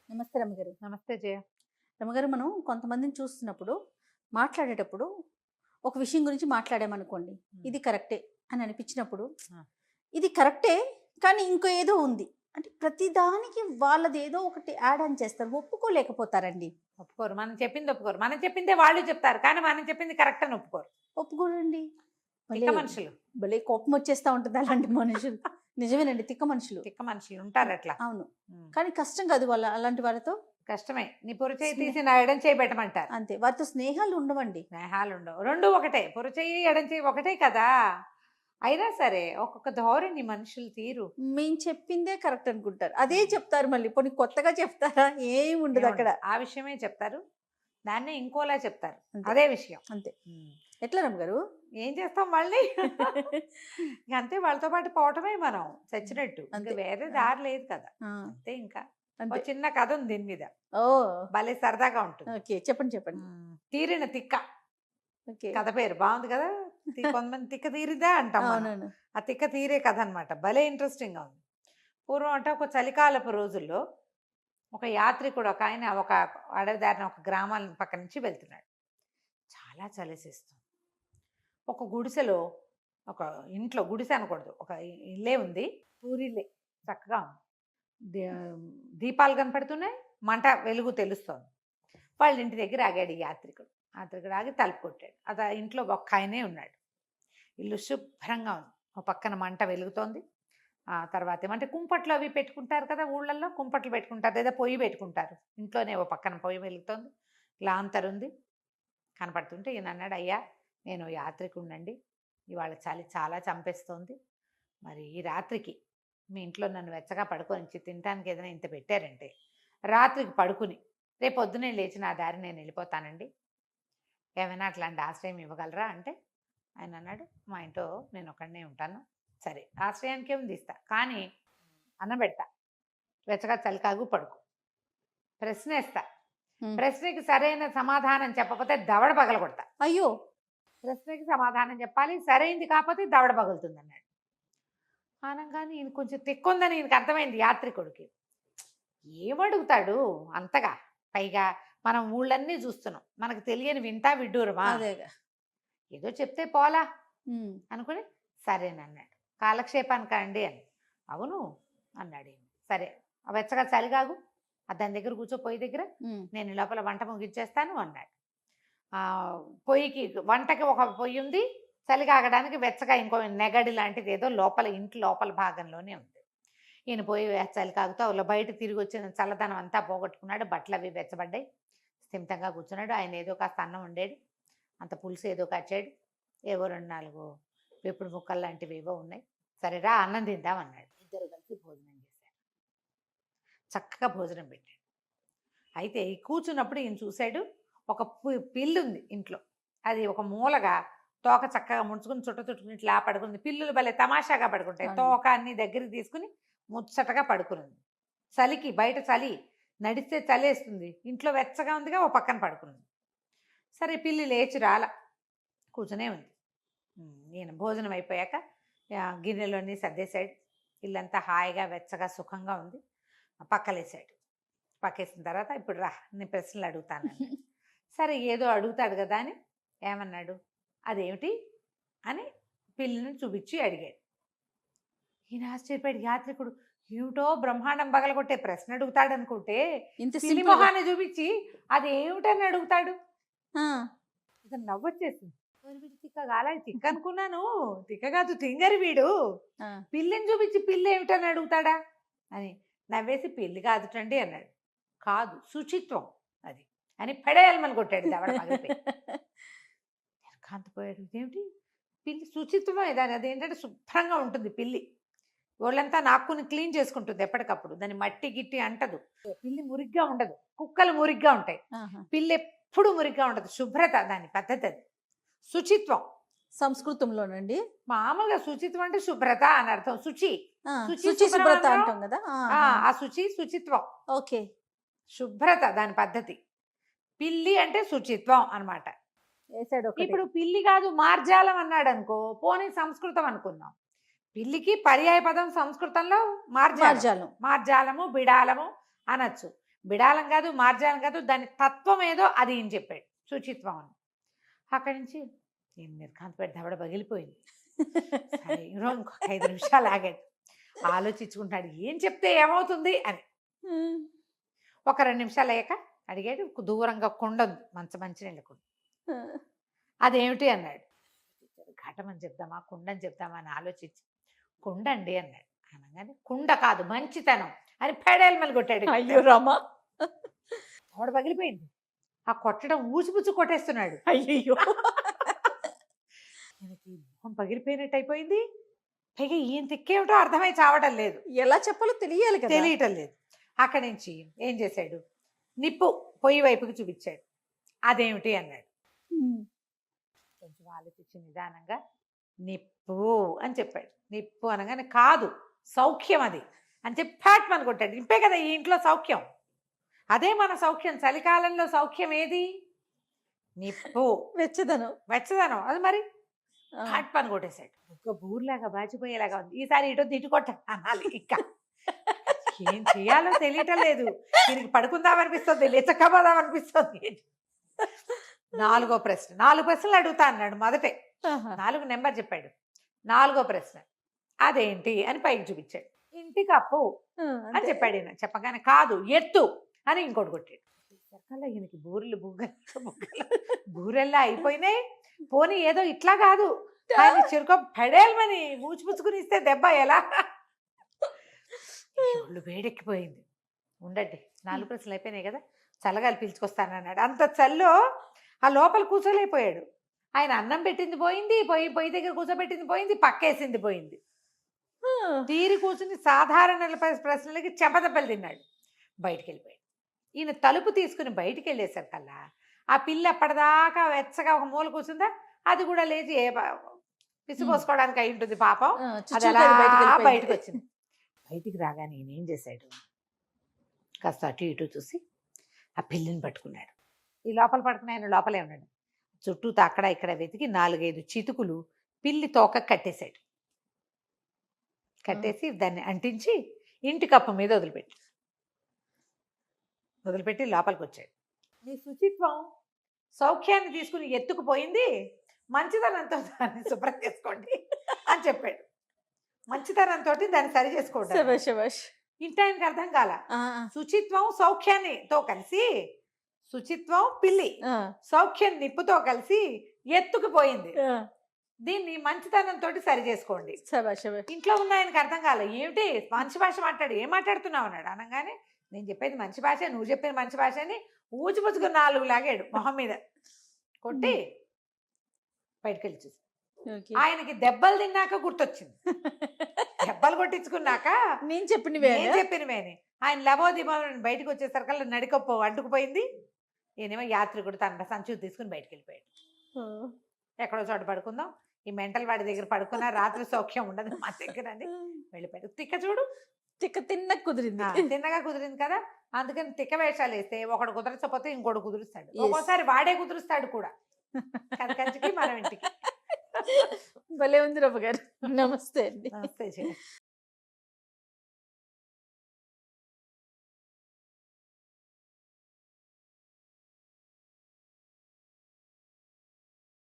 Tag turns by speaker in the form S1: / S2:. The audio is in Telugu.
S1: నమస్తే రమ్మగారు.
S2: నమస్తే జయ.
S1: రమ్మగారు, మనం కొంతమందిని చూస్తున్నప్పుడు, మాట్లాడేటప్పుడు ఒక విషయం గురించి మాట్లాడామనుకోండి, ఇది కరెక్టే అని అనిపించినప్పుడు,
S2: ఆ.
S1: ఇది కరెక్టే కానీ ఇంకో ఏదో ఉంది అంటే ప్రతిదానికి వాళ్ళది ఏదో ఒకటి యాడ్ ఆన్ చేస్తారు, ఒప్పుకోలేకపోతారండి.
S2: ఒప్పుకోరు, మనం చెప్పింది ఒప్పుకోరు. మనం చెప్పిందే వాళ్ళు చెప్తారు, కానీ మనం చెప్పింది కరెక్ట్ అని ఒప్పుకోరు.
S1: ఒప్పుకోరండి.
S2: తిక్క
S1: భలే
S2: మనుషులు.
S1: భలే కోపం వచ్చేస్తూ ఉంటుంది అలాంటి మనుషులు. నిజమేనండి, తిక్క మనుషులు.
S2: తిక్క మనుషులు ఉంటారు అట్లా.
S1: అవును.
S2: ఉమ్.
S1: కానీ కష్టం కాదు వాళ్ళ అలాంటి వారితో.
S2: కష్టమే. నీ పొరచేయి తీసి నా ఎడం చేయి పెట్టమంటారు.
S1: అంతే, వారితో స్నేహాలు ఉండవండి.
S2: స్నేహాలు ఉండవు, రెండు ఒకటే. పొరచేయి ఎడం చేయి ఒకటే కదా. అయినా సరే ఒక్కొక్క ధోరణి మనుషులు తీరు.
S1: మేము చెప్పిందే కరెక్ట్ అనుకుంటారు, అదే చెప్తారు మళ్ళీ. పోనీ కొత్తగా చెప్తారా? ఏం ఉండదు అక్కడ.
S2: ఆ విషయమే చెప్తారు, దాన్నే ఇంకోలా చెప్తారు.
S1: అంతే.
S2: అదే విషయం.
S1: అంతే. ఎట్లా రమ్మగారు?
S2: ఏం చేస్తాం మళ్ళీ. ఇంక అంతే, వాళ్ళతో పాటు పోవటమే మనం చచ్చినట్టు. ఇంకా
S1: అంతే.
S2: వేరే దారి లేదు కదా.
S1: ఆ,
S2: అంతే. ఇంకా
S1: అంతే.
S2: ఒక చిన్న కథ ఉంది దీని మీద,
S1: ఓ,
S2: భలే సరదాగా ఉంటుంది.
S1: ఓకే, చెప్పండి చెప్పండి.
S2: తీరిన తిక్క.
S1: ఓకే.
S2: కథ పేరు బాగుంది కదా. కొంతమంది తిక్క తీరిదా అంటాం మనం.
S1: అవునవును.
S2: ఆ తిక్క తీరే కథ అనమాట. భలే ఇంట్రెస్టింగ్ గా ఉంది. పూర్వం అంటే ఒక చలికాలపు రోజుల్లో ఒక యాత్రికుడు, ఒక ఆయన ఒక అడవి దారిన ఒక గ్రామాల పక్క నుంచి వెళ్తున్నాడు. చాలా చలిసేస్తుంది. ఒక గుడిసెలో, ఒక ఇంట్లో, గుడిసె అనకూడదు, ఒక ఇల్లే ఉంది. పూరిల్లే, చక్కగా ఉంది. దీపాలు కనపడుతున్నాయి, మంట వెలుగు తెలుస్తోంది. వాళ్ళ ఇంటి దగ్గర ఆగాడు ఈ యాత్రికుడు. ఆగి తలుపు కొట్టాడు. అది ఆ ఇంట్లో ఒక్క ఆయనే ఉన్నాడు. ఇల్లు శుభ్రంగా ఉంది, ఒక పక్కన మంట వెలుగుతోంది. ఆ తర్వాత ఏమంటే కుంపట్లు అవి పెట్టుకుంటారు కదా ఊళ్ళల్లో, కుంపట్లు పెట్టుకుంటారు లేదా పొయ్యి పెట్టుకుంటారు. ఇంట్లోనే ఓ పక్కన పొయ్యి వెలుగుతోంది, లాంతర్ ఉంది, కనపడుతుంటే ఈయన అన్నాడు, అయ్యా నేను యాత్రికుడినండి, ఇవాళ చలి చాలా చంపేస్తోంది. మరి ఈ రాత్రికి మీ ఇంట్లో నన్ను వెచ్చగా పడుకొని తినడానికి ఏదైనా ఇంత పెట్టారంటే రాత్రికి పడుకుని రేపు పొద్దునే లేచి నా దారి నేను వెళ్ళిపోతానండి, ఏమైనా అట్లాంటి ఆశ్రయం ఇవ్వగలరా అంటే ఆయన అన్నాడు, మా ఇంట్లో నేను ఒకడినే ఉంటాను. సరే, ఆశ్రయానికి ఏముంది, ఇస్తా, కానీ అన్నం పెడతా, వెచ్చగా చలికాగు పడుకో, ప్రశ్న ఇస్తా, ప్రశ్నకి సరైన సమాధానం చెప్పకపోతే దవడ పగలగొడతా.
S1: అయ్యో.
S2: ప్రశ్నకి సమాధానం చెప్పాలి, సరైంది కాకపోతే దవడ పగులుతుంది అన్నాడు. అనగానే ఈయన కొంచెం తిక్కుందని ఈయనకి అర్థమైంది యాత్రికుడికి. ఏమడుగుతాడు అంతగా? పైగా మనం ఊళ్ళన్నీ చూస్తున్నాం, మనకు తెలియని వింటా విడ్డూరమా?
S1: అదేగా.
S2: ఏదో చెప్తే పోలా అనుకుని సరేనన్నాడు. కాలక్షేపానికి అండి అని. అవును అన్నాడు ఈయన. సరే, వెచ్చగా చలిగాగు, దాని దగ్గర కూర్చో, పొయ్యి దగ్గర, నేను లోపల వంట ముగించేస్తాను అన్నాడు. పొయ్యికి, వంటకి ఒక పొయ్యి ఉంది, చలి కాగడానికి వెచ్చగా ఇంకో నెగడి లాంటిది ఏదో లోపల, ఇంటి లోపల భాగంలోనే ఉంది. ఈయన పోయి చలి కాగుతూ అలా బయట తిరిగి వచ్చిన చల్లదనం అంతా పోగొట్టుకున్నాడు. బట్టలు అవి వెచ్చబడ్డాయి, స్థిమితంగా కూర్చున్నాడు. ఆయన ఏదో కాస్త అన్నం వండాడు, అంత పులుసు ఏదో కచ్చాడు, ఏవో 2-4 వేపుడు ముక్కలు లాంటివి ఏవో ఉన్నాయి. సరేరా అన్నం తిందామన్నాడు. ఇద్దరు కలిసి భోజనం చేశారు, చక్కగా భోజనం పెట్టాడు. అయితే ఈ కూర్చున్నప్పుడు ఈయన చూశాడు, ఒక పిల్లి ఉంది ఇంట్లో. అది ఒక మూలగా తోక చక్కగా ముడుచుకుని చుట్టుకుని ఇట్లా పడుకుంది. పిల్లులు భలే తమాషాగా పడుకుంటాయి, తోక అన్ని దగ్గరికి తీసుకుని ముచ్చటగా పడుకునింది. చలికి, బయట చలి, నడిస్తే చలేస్తుంది, ఇంట్లో వెచ్చగా ఉందిగా, ఓ పక్కన పడుకున్నది. సరే, పిల్లి లేచి రాల, కూర్చునే ఉంది. ఈయన భోజనం అయిపోయాక గిన్నెలోని సర్దేశాడు. ఇల్లంతా హాయిగా వెచ్చగా సుఖంగా ఉంది. పక్కలేసాడు. పక్కేసిన తర్వాత, ఇప్పుడు రా, నేను ప్రశ్నలు అడుగుతాను. సరే, ఏదో అడుగుతాడు కదా అని ఏమన్నాడు, అదేమిటి అని పిల్లిని చూపించి అడిగాడు. ఈయన ఆశ్చర్యపోయాడు. యాత్రికుడు ఏమిటో బ్రహ్మాండం పగలగొట్టే ప్రశ్న అడుగుతాడు అనుకుంటే, పిల్లి మొహాన్ని చూపించి అదేమిటని అడుగుతాడు. ఇతను నవ్వొచ్చేసింది. వీడు తిక్క కాల, తిక్క అనుకున్నాను, తిక్క కాదు, తింగరి వీడు, పిల్లిని చూపించి పిల్లి ఏమిటని అడుగుతాడా అని నవ్వేసి, పిల్లి కాదుటండి అన్నాడు. కాదు, శుచిత్వం అది అని పడేయాలని కొట్టాడు. దవడ పగిలిపోయి కాంతిపోయాడు. ఇదేమిటి, పిల్లి శుచిత్వం దాని, అదేంటంటే శుభ్రంగా ఉంటుంది పిల్లి, ఒళ్ళంతా నాక్కుని క్లీన్ చేసుకుంటుంది ఎప్పటికప్పుడు, దాని మట్టి గిట్టి అంటదు. పిల్లి మురిగ్గా ఉండదు, కుక్కలు మురిగ్గా ఉంటాయి, పిల్లి ఎప్పుడు మురిగ్గా ఉండదు. శుభ్రత దాని పద్ధతి, అది శుచిత్వం.
S1: సంస్కృతంలోనండి
S2: మామూలుగా శుచిత్వం అంటే శుభ్రత అని అర్థం. శుచి,
S1: శుభ్రత అంటాం కదా.
S2: ఆ శుచి, శుచిత్వం.
S1: ఓకే,
S2: శుభ్రత దాని పద్ధతి. పిల్లి అంటే శుచిత్వం అనమాట. ఇప్పుడు పిల్లి కాదు మార్జాలం అన్నాడు అనుకో, పోనీ సంస్కృతం అనుకుందాం. పిల్లికి పర్యాయ పదం సంస్కృతంలో మార్జాలం, మార్జాలము, బిడాలము అనొచ్చు. బిడాలం కాదు, మార్జాలం కాదు, దాని తత్వం ఏదో అది ఈయన చెప్పాడు, శుచిత్వం అని. అక్కడి నుంచి నేను నిర్ఘాంతపేట దవడ పగిలిపోయింది. సరే ఇంకొక 5 నిమిషాలు ఆగాడు, ఆలోచించుకుంటాడు ఏం చెప్తే ఏమవుతుంది అని. ఒక 2 నిమిషాలు అయ్యాక అడిగాడు, దూరంగా కుండ ఉంది, మంచినీళ్ళ కుండ. అదేమిటి అన్నాడు. ఘటమని చెప్దామా కుండని చెప్దామా అని ఆలోచించి కుండ అండి అన్నాడు. అనగానే కుండ కాదు మంచితనం అని పెడేలు కొట్టాడు.
S1: అయ్యో రామా,
S2: తోడ పగిలిపోయింది. ఆ కొట్టడం ఊచిపుచ్చి కొట్టేస్తున్నాడు.
S1: అయ్యో,
S2: ఈయనకి మొహం పగిలిపోయినట్టు అయిపోయింది. పైగా ఈయన తిక్కేమిటో అర్థమై చావటం లేదు,
S1: ఎలా చెప్పాలో తెలియాలి కదా.
S2: తెలియటం లేదు. అక్కడి నుంచి ఏం చేశాడు, నిప్పు పొయ్యి వైపుకి చూపించాడు. అదేమిటి అన్నాడు. కొంచెం ఆలోచించి నిదానంగా నిప్పు అని చెప్పాడు. నిప్పు అనగానే కాదు సౌఖ్యం అది అని చెప్పి ఫ్యాట్ మన కొట్టాడు. నిప్పే కదా ఈ ఇంట్లో సౌఖ్యం, అదే మన సౌఖ్యం. చలికాలంలో సౌఖ్యం ఏది? నిప్పు, వెచ్చదనం. అది మరి ఫ్యాట్ పని కొట్టేశాడు. ఒక బూర్లాగా బాచిపోయేలాగా ఉంది. ఈసారి ఇటు కొట్ట అనాలి. ఇంకా ఏం చేయాలో తెలియటం లేదు. దీనికి పడుకుందామనిపిస్తుంది, లేచకపోదామనిపిస్తుంది. 4వ ప్రశ్న, 4 ప్రశ్నలు అడుగుతా అన్నాడు. మొదటే 4 నెంబర్ చెప్పాడు. 4వ ప్రశ్న అదేంటి అని పైకి చూపించాడు. ఇంటి కప్పు అని చెప్పాడు. ఈయన చెప్పగానే కాదు ఎత్తు అని ఇంకోటి కొట్టాడు. ఎక్కల ఈయనకి బూరెల్లా అయిపోయినాయి. పోనీ ఏదో ఇట్లా కాదు, ఆయన చిరుక పెడేల్మని మూచిపుచ్చుకుని ఇస్తే దెబ్బ ఎలా? ఒళ్ళు వేడెక్కిపోయింది. ఉండండి 4 ప్రశ్నలు అయిపోయినాయి కదా, చల్లగాలి పీల్చుకొస్తానన్నాడు. అంత చల్లో ఆ లోపల కూర్చోలేకపోయాడు. ఆయన అన్నం పెట్టింది పోయింది, పొయ్యి దగ్గర కూర్చోబెట్టింది పోయింది, పక్కేసింది పోయింది. తీరి కూర్చుని సాధారణ ప్రశ్నలకి చెంపదెబ్బలు తిన్నాడు. బయటికి వెళ్ళిపోయాడు. ఈయన తలుపు తీసుకుని బయటికి వెళ్ళేసరికల్లా ఆ పిల్ల అప్పటిదాకా వెచ్చగా ఒక మూల కూర్చుందా, అది కూడా లేచి పిసిపోసుకోవడానికి అయి ఉంటుంది పాపం. అది అలా బయటకు వచ్చింది. బయటికి రాగానే ఈయన ఏం చేశాడు, కాస్త అటు ఇటు చూసి ఆ పిల్లిని పట్టుకున్నాడు. ఈ లోపల పడుకుని ఆయన లోపలే ఉన్నాడు. చుట్టూతో అక్కడ ఇక్కడ వెతికి 4-5 చితుకులు పిల్లి తోక కట్టేశాడు. కట్టేసి దాన్ని అంటించి ఇంటి కప్పు మీద వదిలిపెట్టి లోపలికి వచ్చాడు. మీ శుచిత్వం సౌఖ్యాన్ని తీసుకుని ఎత్తుకుపోయింది, మంచితనంతో దాన్ని శుభ్రం చేసుకోండి అని చెప్పాడు. మంచితనంతో దాన్ని సరి చేసుకోండి. ఇంటి ఆయనకి అర్థం కాల. శుచిత్వం సౌఖ్యాన్నితో కలిసి, శుచిత్వం పిల్లి, సౌఖ్యం నిప్పుతో కలిసి ఎత్తుకుపోయింది, దీన్ని మంచితనంతో సరి చేసుకోండి. ఇంట్లో ఉన్న ఆయనకి అర్థం కాలే. ఏమిటి మంచి భాష మాట్లాడు, ఏం మాట్లాడుతున్నావు అన్నాడు. అనగానే నేను చెప్పేది మంచి భాష, నువ్వు చెప్పేది మంచి భాష అని ఊచిపుచ్చుకుని 4 లాగాడు మొహం మీద కొట్టి బయటకు వెళ్ళి చూసి. ఆయనకి దెబ్బలు తిన్నాక గుర్తొచ్చింది. దెబ్బలు కొట్టించుకున్నాక నేను చెప్పినవేని ఆయన లబోదిబోని బయటకు వచ్చేసరికల్లా నడికప్పు అంటుకుపోయింది. ఈయనేమో యాత్రికుడు తన సంచి తీసుకుని బయటకు వెళ్ళిపోయాడు. ఎక్కడో చోట పడుకుందాం, ఈ మెంటల్ వాడి దగ్గర పడుకున్నా రాత్రి సౌఖ్యం ఉండదు మా దగ్గర అని వెళ్ళిపోయాడు. తిన్నగా కుదిరింది కదా, అందుకని తిక్క వేషాలు వేస్తే ఒకడు కుదరచకపోతే ఇంకోటి కుదురుస్తాడు. ఒక్కోసారి వాడే కుదురుస్తాడు కూడా. కంచికి మనం ఇంటికి.
S1: భలే ఉంది రవ్వ గారు. నమస్తే అండి.
S2: నమస్తే.